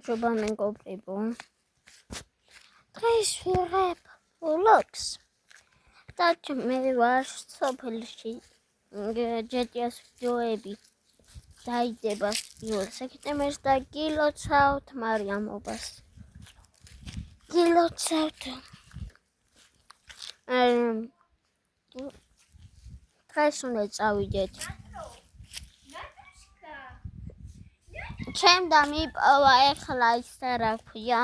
Juba mengqoqibo. დღეს ვიღებ vlogs. და მე ვარ სოფელში. GTA-ს ვიდეოები დაიდება 1 სექტემბერს და გილოცავთ მარიამობას. გილოცავთ. დღეს უნდა წავიდეთ. ჩემ და მიპოვა ეხლა ის რა ქვია.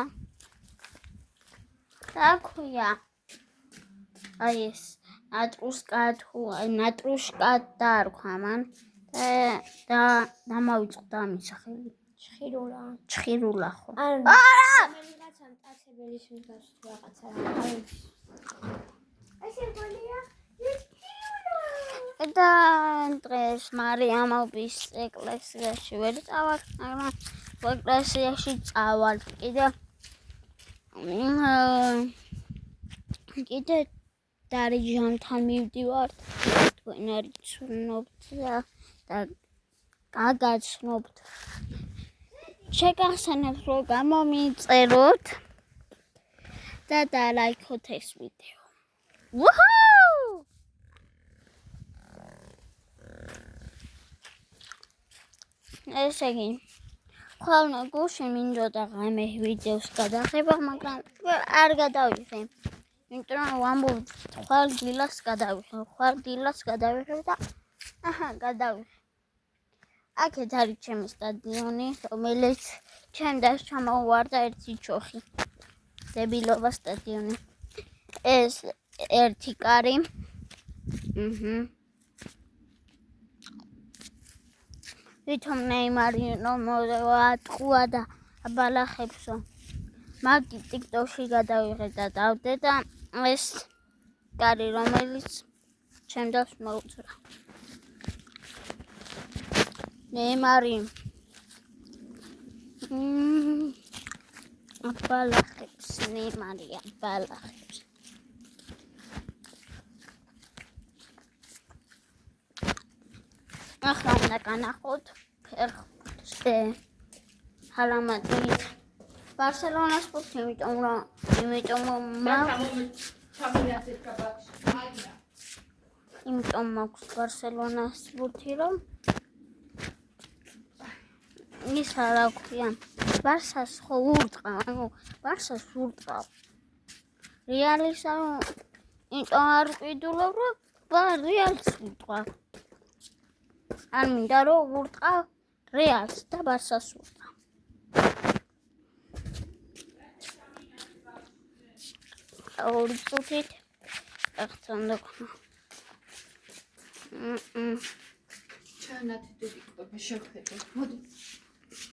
რა ქვია? აი ეს ნატრუშკა დაარქვა მან და დამავიწყდა ამის სახელი. ჩხირულა ხო? არა! რაღაც ამტაცებელის მიგავს რაღაცა. ესე გონია? და დღეს მარიამობის ეკლესიაში ვერ წავალ, მაგრამ ეკლესიაში წავალ კიდე დარიჯანთან მივდივართ, თქვენ არ იცნობთ და გაგაცნობთ. შეგახსენებთ რომ გამომიწეროთ და დალაიქოთ ეს ვიდეო. ვუჰუ! ესე იგი, ხოლმე გუშინ მინდოდა ღამე ვიდეოს გადაღება, მაგრამ არ გადავიღე. იმიტომ რომ ვამბობთ, ხვალ დილას გადავიღე და გადავიღე. აქეთ არის ჩემი სტადიონი, რომელიც ჩემს ჩამოვარდა ერთი ჩოხი. დებილობა სტადიონი. ეს ერთი კარი. ვითომ ნეიმარი მოატყუა და აბალახებსო. მაგი TikTok-ში გადავიღე და დავდე და ეს კარი რომელიც ჩემს მოუწრა. ნეიმარი აბალახებს, ნეიმარი აბალახებს. ახლა უნდა განახოთ ფერხზე ჰალამადით ბარსელონას სპორტი, იმიტომ რომ მაქვს ბარსელონას სპორტი, რომ ის რა ქვია, ბარსას ხო ურტყავ, ბარსას ურტყავ. რეალისა იმიტომ არ ვყიდულობ, რომ რეალს ურტყავ. არ მინდა რომ ვურტყავ რეალს და ბარსას ვურტყავ. ორი წუთით აღწონდა ქნა. ჩანათი დიკვება შეხედე. მოდი.